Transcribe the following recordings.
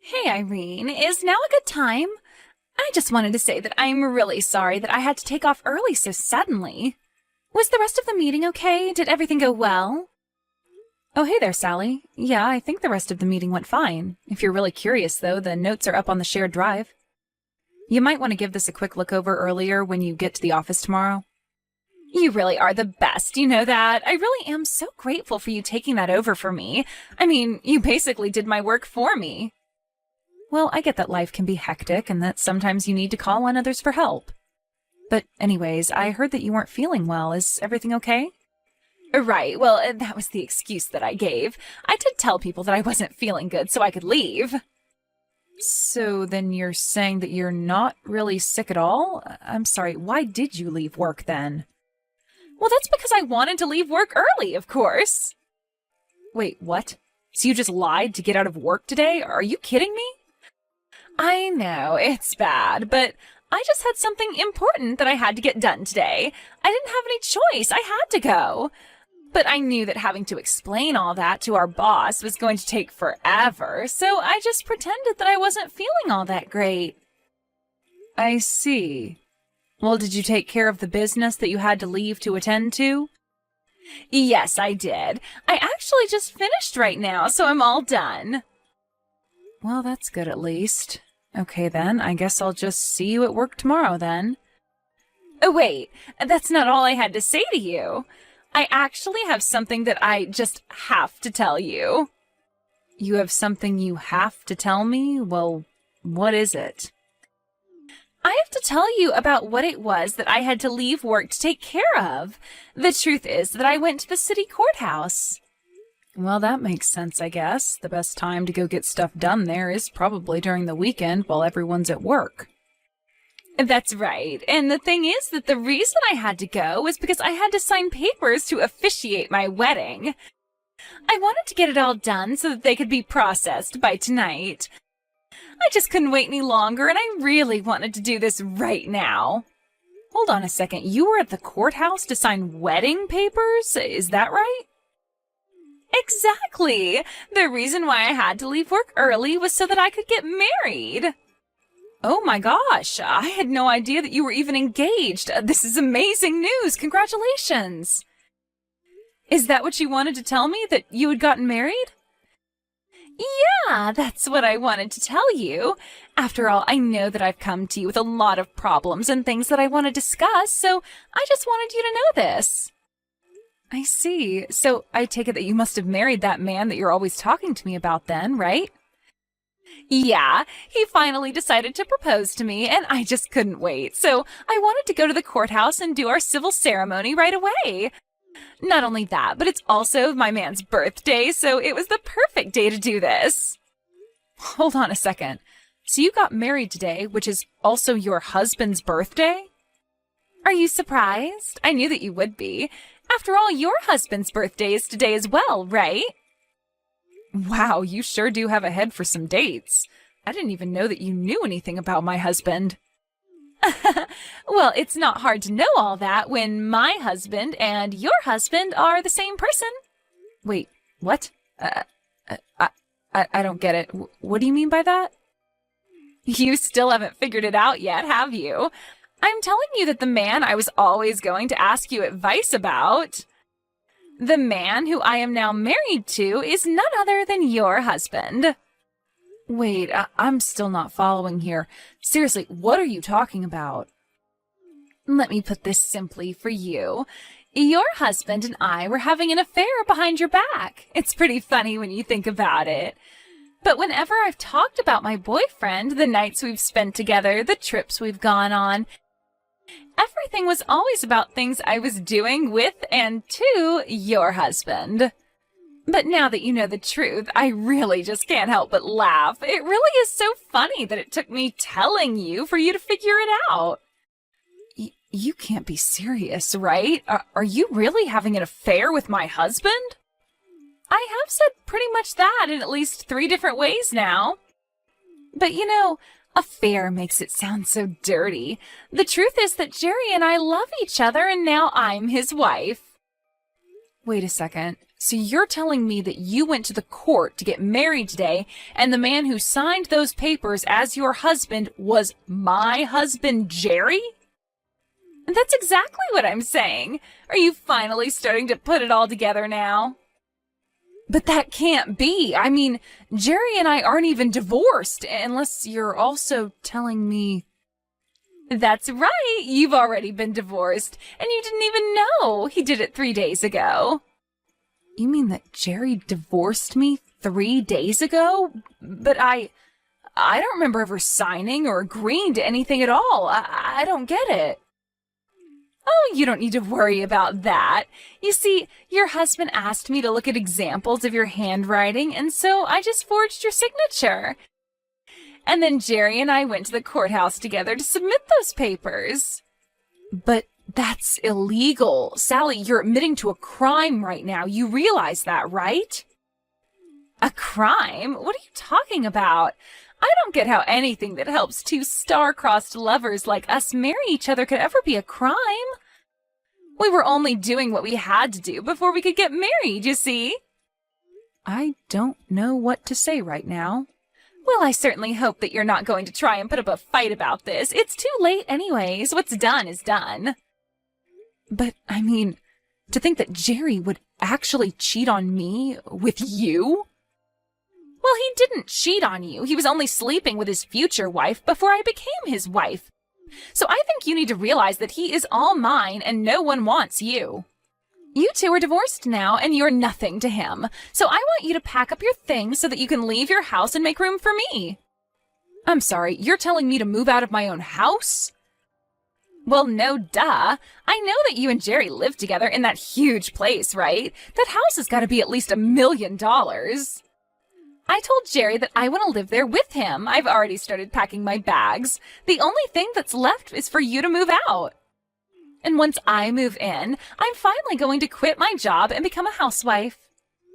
Hey, Irene, is now a good time? I just wanted to say that I'm really sorry that I had to take off early so suddenly. Was the rest of the meeting okay? Did everything go well? Oh, hey there, Sally. Yeah, I think the rest of the meeting went fine. If you're really curious, though, the notes are up on the shared drive. You might want to give this a quick look over earlier when you get to the office tomorrow. You really are the best, you know that. I really am so grateful for you taking that over for me. I mean, you basically did my work for me. Well, I get that life can be hectic and that sometimes you need to call on others for help. But anyways, I heard that you weren't feeling well. Is everything okay? Right, well, that was the excuse that I gave. I did tell people that I wasn't feeling good so I could leave. So then you're saying that you're not really sick at all? I'm sorry, why did you leave work then? Well, that's because I wanted to leave work early, of course. Wait, what? So you just lied to get out of work today? Are you kidding me? I know, it's bad, but I just had something important that I had to get done today. I didn't have any choice. I had to go. But I knew that having to explain all that to our boss was going to take forever, so I just pretended that I wasn't feeling all that great. I see. Well, did you take care of the business that you had to leave to attend to? Yes, I did. I actually just finished right now, so I'm all done. Well, that's good at least. Okay then, I guess I'll just see you at work tomorrow then. Oh, wait, that's not all I had to say to you. I actually have something that I just have to tell you. You have something you have to tell me? Well, what is it? I have to tell you about what it was that I had to leave work to take care of. The truth is that I went to the city courthouse. Well, that makes sense, I guess. The best time to go get stuff done there is probably during the weekend while everyone's at work. That's right. And the thing is that the reason I had to go was because I had to sign papers to officiate my wedding. I wanted to get it all done so that they could be processed by tonight. I just couldn't wait any longer, and I really wanted to do this right now. Hold on a second. You were at the courthouse to sign wedding papers? Is that right? Exactly. The reason why I had to leave work early was so that I could get married. Oh my gosh, I had no idea that you were even engaged. This is amazing news. Congratulations. Is that what you wanted to tell me, that you had gotten married? Yeah, that's what I wanted to tell you. After all, I know that I've come to you with a lot of problems and things that I want to discuss, so I just wanted you to know this. I see. So I take it that you must have married that man that you're always talking to me about then, right? Yeah, he finally decided to propose to me, and I just couldn't wait. So I wanted to go to the courthouse and do our civil ceremony right away. Not only that, but it's also my man's birthday, so it was the perfect day to do this. Hold on a second. So you got married today, which is also your husband's birthday? Are you surprised? I knew that you would be. After all, your husband's birthday is today as well, right? Wow, you sure do have a head for some dates. I didn't even know that you knew anything about my husband. Well, it's not hard to know all that when my husband and your husband are the same person. Wait, what? I don't get it. What do you mean by that? You still haven't figured it out yet, have you? I'm telling you that the man I was always going to ask you advice about, the man who I am now married to, is none other than your husband. Wait, I'm still not following here. Seriously, what are you talking about? Let me put this simply for you. Your husband and I were having an affair behind your back. It's pretty funny when you think about it. But whenever I've talked about my boyfriend, the nights we've spent together, the trips we've gone on, everything was always about things I was doing with and to your husband. But now that you know the truth, I really just can't help but laugh. It really is so funny that it took me telling you for you to figure it out. You can't be serious, right? Are you really having an affair with my husband? I have said pretty much that in at least 3 different ways now. But you know, affair makes it sound so dirty. The truth is that Jerry and I love each other, and now I'm his wife. Wait a second. So you're telling me that you went to the court to get married today, and the man who signed those papers as your husband was my husband, Jerry? That's exactly what I'm saying. Are you finally starting to put it all together now? But that can't be. I mean, Jerry and I aren't even divorced, unless you're also telling me... That's right. You've already been divorced, and you didn't even know. He did it 3 days ago. You mean that Jerry divorced me 3 days ago? But I don't remember ever signing or agreeing to anything at all. I don't get it. Oh, you don't need to worry about that. You see, your husband asked me to look at examples of your handwriting, and so I just forged your signature. And then Jerry and I went to the courthouse together to submit those papers. But that's illegal. Sally, you're admitting to a crime right now. You realize that, right? A crime? What are you talking about? I don't get how anything that helps two star-crossed lovers like us marry each other could ever be a crime. We were only doing what we had to do before we could get married, you see. I don't know what to say right now. Well, I certainly hope that you're not going to try and put up a fight about this. It's too late anyways. What's done is done. But, I mean, to think that Jerry would actually cheat on me with you? Well, he didn't cheat on you. He was only sleeping with his future wife before I became his wife. So I think you need to realize that he is all mine and no one wants you. You two are divorced now and you're nothing to him. So I want you to pack up your things so that you can leave your house and make room for me. I'm sorry, you're telling me to move out of my own house? Well, no duh. I know that you and Jerry live together in that huge place, right? That house has got to be at least $1 million. I told Jerry that I want to live there with him. I've already started packing my bags. The only thing that's left is for you to move out. And once I move in, I'm finally going to quit my job and become a housewife.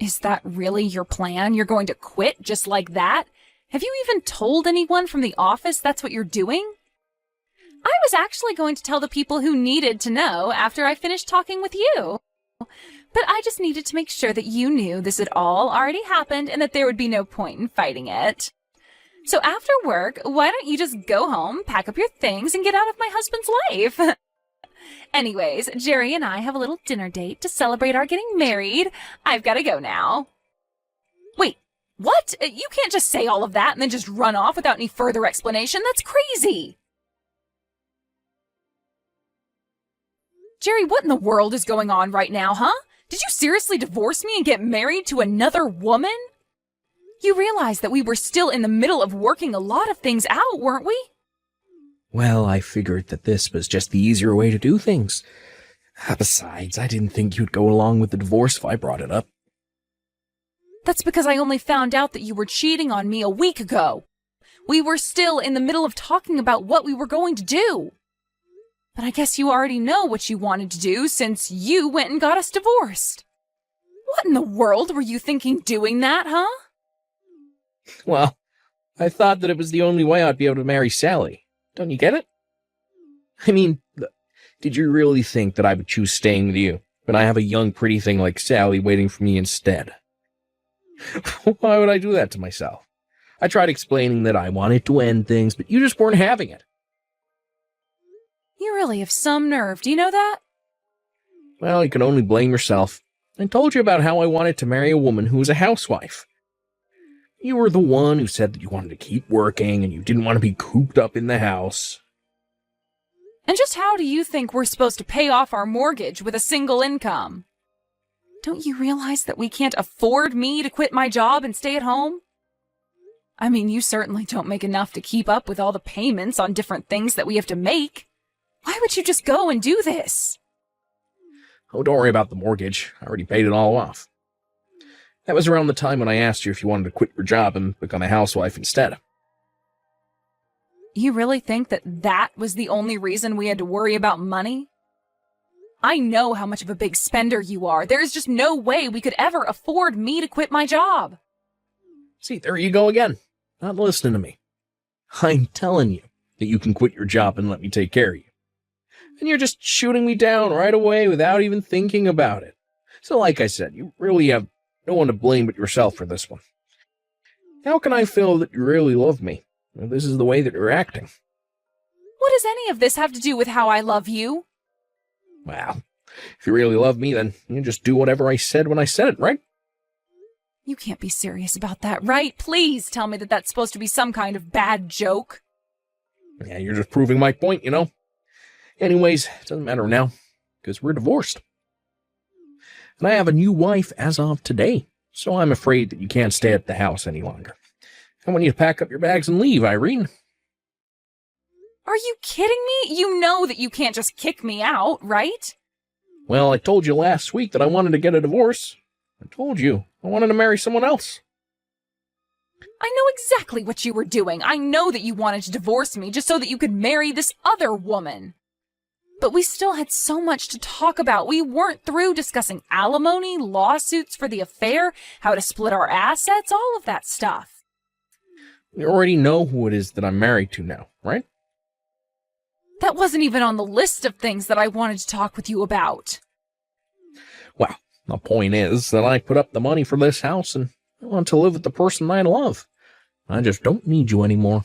Is that really your plan? You're going to quit just like that? Have you even told anyone from the office that's what you're doing? I was actually going to tell the people who needed to know after I finished talking with you. But I just needed to make sure that you knew this had all already happened and that there would be no point in fighting it. So after work, why don't you just go home, pack up your things, and get out of my husband's life? Anyways, Jerry and I have a little dinner date to celebrate our getting married. I've got to go now. Wait, what? You can't just say all of that and then just run off without any further explanation. That's crazy. Jerry, what in the world is going on right now, huh? Did you seriously divorce me and get married to another woman? You realize that we were still in the middle of working a lot of things out, weren't we? Well, I figured that this was just the easier way to do things. Besides, I didn't think you'd go along with the divorce if I brought it up. That's because I only found out that you were cheating on me a week ago. We were still in the middle of talking about what we were going to do. But I guess you already know what you wanted to do since you went and got us divorced. What in the world were you thinking doing that, huh? Well, I thought that it was the only way I'd be able to marry Sally. Don't you get it? I mean, did you really think that I would choose staying with you when I have a young, pretty thing like Sally waiting for me instead? Why would I do that to myself? I tried explaining that I wanted to end things, but you just weren't having it. You really have some nerve, do you know that? Well, you can only blame yourself. I told you about how I wanted to marry a woman who was a housewife. You were the one who said that you wanted to keep working and you didn't want to be cooped up in the house. And just how do you think we're supposed to pay off our mortgage with a single income? Don't you realize that we can't afford me to quit my job and stay at home? I mean, you certainly don't make enough to keep up with all the payments on different things that we have to make. Why would you just go and do this? Oh, don't worry about the mortgage. I already paid it all off. That was around the time when I asked you if you wanted to quit your job and become a housewife instead. You really think that that was the only reason we had to worry about money? I know how much of a big spender you are. There's just no way we could ever afford me to quit my job. See, there you go again. Not listening to me. I'm telling you that you can quit your job and let me take care of you. And you're just shooting me down right away without even thinking about it. So like I said, you really have no one to blame but yourself for this one. How can I feel that you really love me if this is the way that you're acting? What does any of this have to do with how I love you? Well, if you really love me, then you just do whatever I said when I said it, right? You can't be serious about that, right? Please tell me that that's supposed to be some kind of bad joke. Yeah, you're just proving my point, you know? Anyways, it doesn't matter now, because we're divorced. And I have a new wife as of today, so I'm afraid that you can't stay at the house any longer. I want you to pack up your bags and leave, Irene. Are you kidding me? You know that you can't just kick me out, right? Well, I told you last week that I wanted to get a divorce. I told you I wanted to marry someone else. I know exactly what you were doing. I know that you wanted to divorce me just so that you could marry this other woman. But we still had so much to talk about. We weren't through discussing alimony, lawsuits for the affair, how to split our assets, all of that stuff. You already know who it is that I'm married to now, right? That wasn't even on the list of things that I wanted to talk with you about. Well, the point is that I put up the money for this house and I want to live with the person I love. I just don't need you anymore.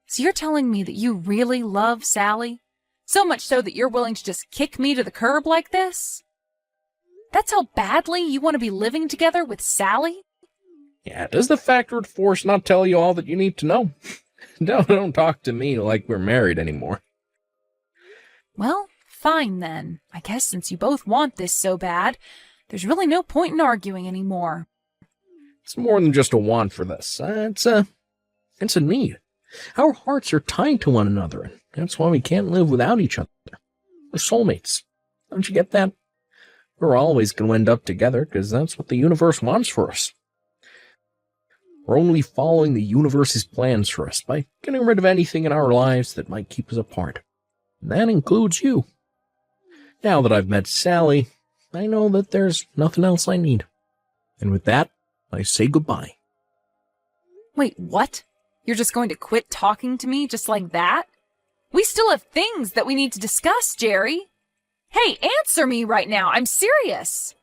So you're telling me that you really love Sally? So much so that you're willing to just kick me to the curb like this? That's how badly you want to be living together with Sally? Yeah, does the factor of divorce not tell you all that you need to know? Don't talk to me like we're married anymore. Well, fine then. I guess since you both want this so bad, there's really no point in arguing anymore. It's more than just a want for this. It's a need. Our hearts are tied to one another, and that's why we can't live without each other. We're soulmates. Don't you get that? We're always going to end up together because that's what the universe wants for us. We're only following the universe's plans for us by getting rid of anything in our lives that might keep us apart. And that includes you. Now that I've met Sally, I know that there's nothing else I need. And with that, I say goodbye. Wait, what? You're just going to quit talking to me just like that? We still have things that we need to discuss, Jerry. Hey, answer me right now. I'm serious.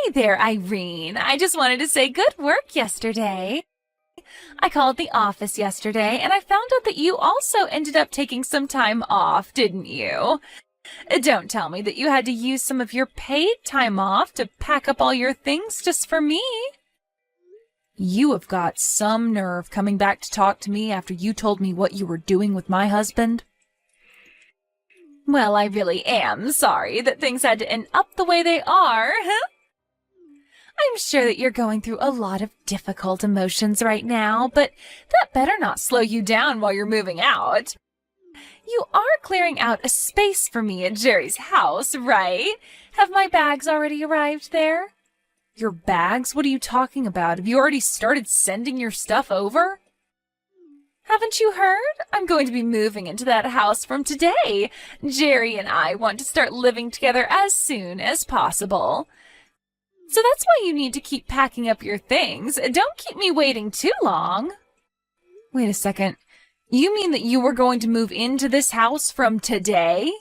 Hey there, Irene. I just wanted to say good work yesterday. I called the office yesterday, and I found out that you also ended up taking some time off, didn't you? Don't tell me that you had to use some of your paid time off to pack up all your things just for me. You have got some nerve coming back to talk to me after you told me what you were doing with my husband. Well, I really am sorry that things had to end up the way they are, huh? I'm sure that you're going through a lot of difficult emotions right now, but that better not slow you down while you're moving out. You are clearing out a space for me at Jerry's house, right? Have my bags already arrived there? Your bags? What are you talking about? Have you already started sending your stuff over? Haven't you heard? I'm going to be moving into that house from today. Jerry and I want to start living together as soon as possible. So that's why you need to keep packing up your things. Don't keep me waiting too long. Wait a second. You mean that you were going to move into this house from today?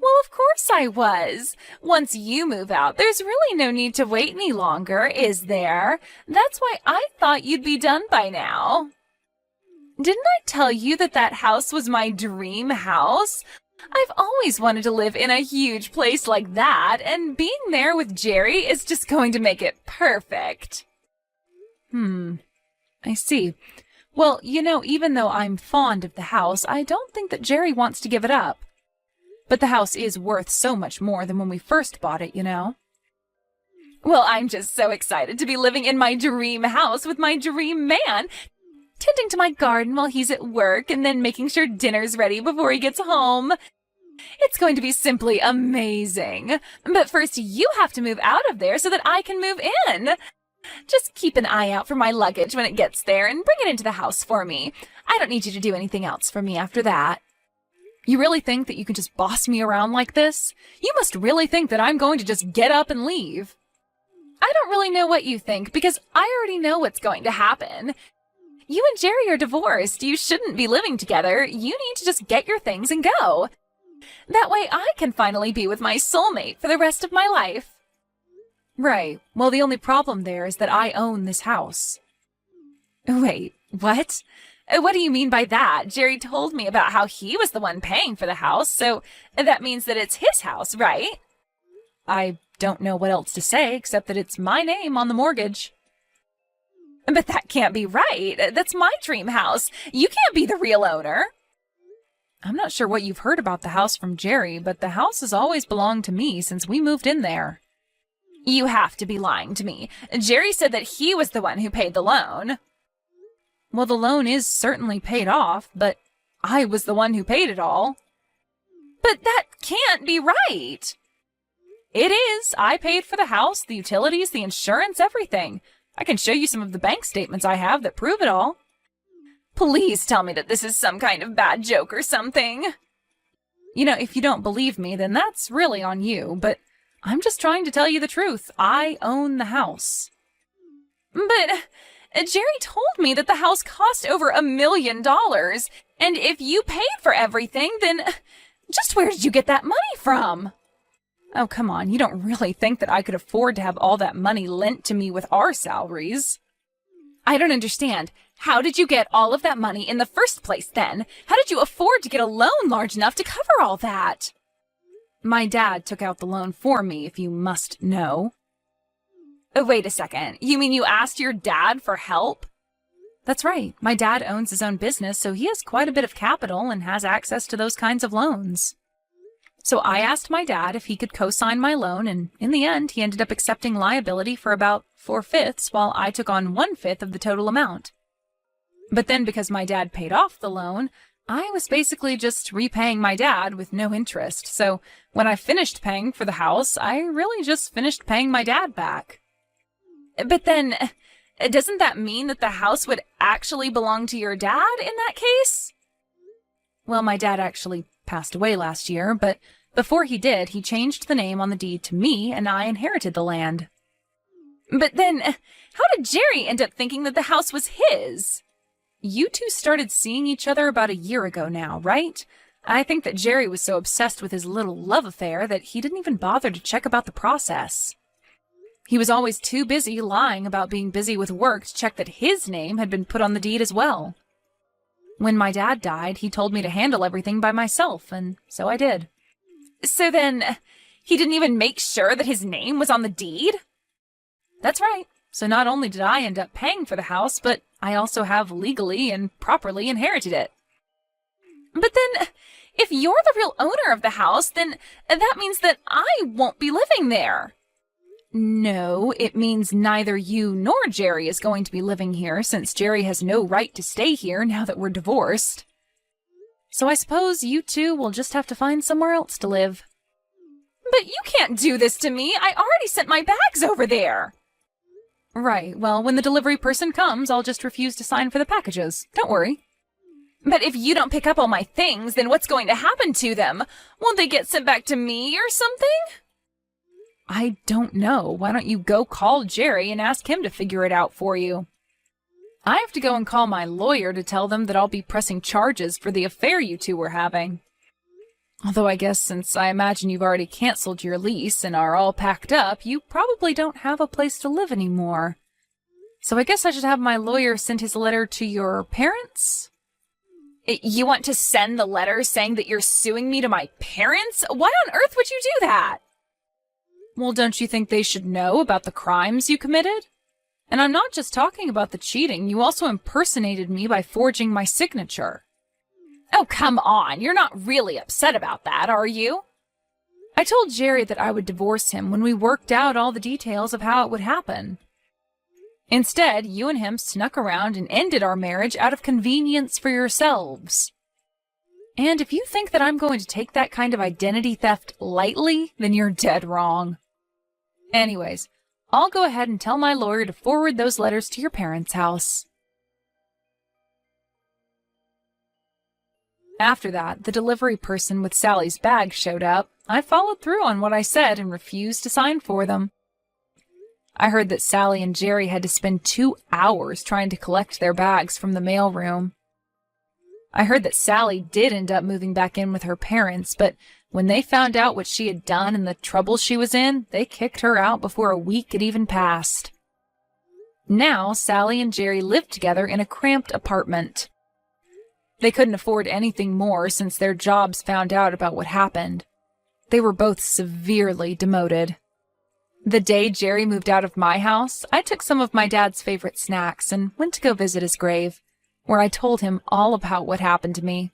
Well, of course I was. Once you move out, there's really no need to wait any longer, is there? That's why I thought you'd be done by now. Didn't I tell you that that house was my dream house? I've always wanted to live in a huge place like that, and being there with Jerry is just going to make it perfect. I see. Well, you know, even though I'm fond of the house, I don't think that Jerry wants to give it up. But the house is worth so much more than when we first bought it, you know. Well, I'm just so excited to be living in my dream house with my dream man, tending to my garden while he's at work and then making sure dinner's ready before he gets home. It's going to be simply amazing. But first, you have to move out of there so that I can move in. Just keep an eye out for my luggage when it gets there and bring it into the house for me. I don't need you to do anything else for me after that. You really think that you can just boss me around like this? You must really think that I'm going to just get up and leave. I don't really know what you think because I already know what's going to happen. You and Jerry are divorced. You shouldn't be living together. You need to just get your things and go. That way I can finally be with my soulmate for the rest of my life. Right. Well, the only problem there is that I own this house. Wait, what? What do you mean by that? Jerry told me about how he was the one paying for the house, so that means that it's his house, right? I don't know what else to say except that it's my name on the mortgage. But that can't be right. That's my dream house. You can't be the real owner. I'm not sure what you've heard about the house from Jerry, but the house has always belonged to me since we moved in there. You have to be lying to me. Jerry said that he was the one who paid the loan. Well, the loan is certainly paid off, but I was the one who paid it all. But that can't be right. It is. I paid for the house, the utilities, the insurance, everything. I can show you some of the bank statements I have that prove it all. Please tell me that this is some kind of bad joke or something. You know, if you don't believe me, then that's really on you, but I'm just trying to tell you the truth. I own the house. But Jerry told me that the house cost over $1 million, and if you paid for everything, then just where did you get that money from? Oh, come on, you don't really think that I could afford to have all that money lent to me with our salaries? I don't understand. How did you get all of that money in the first place then? How did you afford to get a loan large enough to cover all that? My dad took out the loan for me, if you must know. Wait a second. You mean you asked your dad for help? That's right. My dad owns his own business, so he has quite a bit of capital and has access to those kinds of loans. So I asked my dad if he could co-sign my loan, and in the end, he ended up accepting liability for about 4/5, while I took on 1/5 of the total amount. But then because my dad paid off the loan, I was basically just repaying my dad with no interest. So when I finished paying for the house, I really just finished paying my dad back. But then, doesn't that mean that the house would actually belong to your dad in that case? Well, my dad actually passed away last year, but before he did, he changed the name on the deed to me, and I inherited the land. But then, how did Jerry end up thinking that the house was his? You two started seeing each other about a year ago now, right? I think that Jerry was so obsessed with his little love affair that he didn't even bother to check about the process. He was always too busy lying about being busy with work to check that his name had been put on the deed as well. When my dad died, he told me to handle everything by myself, and so I did. So then, he didn't even make sure that his name was on the deed? That's right. So not only did I end up paying for the house, but I also have legally and properly inherited it. But then, if you're the real owner of the house, then that means that I won't be living there. No, it means neither you nor Jerry is going to be living here, since Jerry has no right to stay here now that we're divorced. So I suppose you two will just have to find somewhere else to live. But you can't do this to me. I already sent my bags over there. Right, well, when the delivery person comes, I'll just refuse to sign for the packages. Don't worry. But if you don't pick up all my things, then what's going to happen to them? Won't they get sent back to me or something? I don't know. Why don't you go call Jerry and ask him to figure it out for you? I have to go and call my lawyer to tell them that I'll be pressing charges for the affair you two were having. Although I guess since I imagine you've already canceled your lease and are all packed up, you probably don't have a place to live anymore. So I guess I should have my lawyer send his letter to your parents? You want to send the letter saying that you're suing me to my parents? Why on earth would you do that? Well, don't you think they should know about the crimes you committed? And I'm not just talking about the cheating. You also impersonated me by forging my signature. Oh, come on. You're not really upset about that, are you? I told Jerry that I would divorce him when we worked out all the details of how it would happen. Instead, you and him snuck around and ended our marriage out of convenience for yourselves. And if you think that I'm going to take that kind of identity theft lightly, then you're dead wrong. Anyways, I'll go ahead and tell my lawyer to forward those letters to your parents' house. After that, the delivery person with Sally's bag showed up. I followed through on what I said and refused to sign for them. I heard that Sally and Jerry had to spend 2 hours trying to collect their bags from the mailroom. I heard that Sally did end up moving back in with her parents, but when they found out what she had done and the trouble she was in, they kicked her out before a week had even passed. Now, Sally and Jerry lived together in a cramped apartment. They couldn't afford anything more since their jobs found out about what happened. They were both severely demoted. The day Jerry moved out of my house, I took some of my dad's favorite snacks and went to go visit his grave, where I told him all about what happened to me.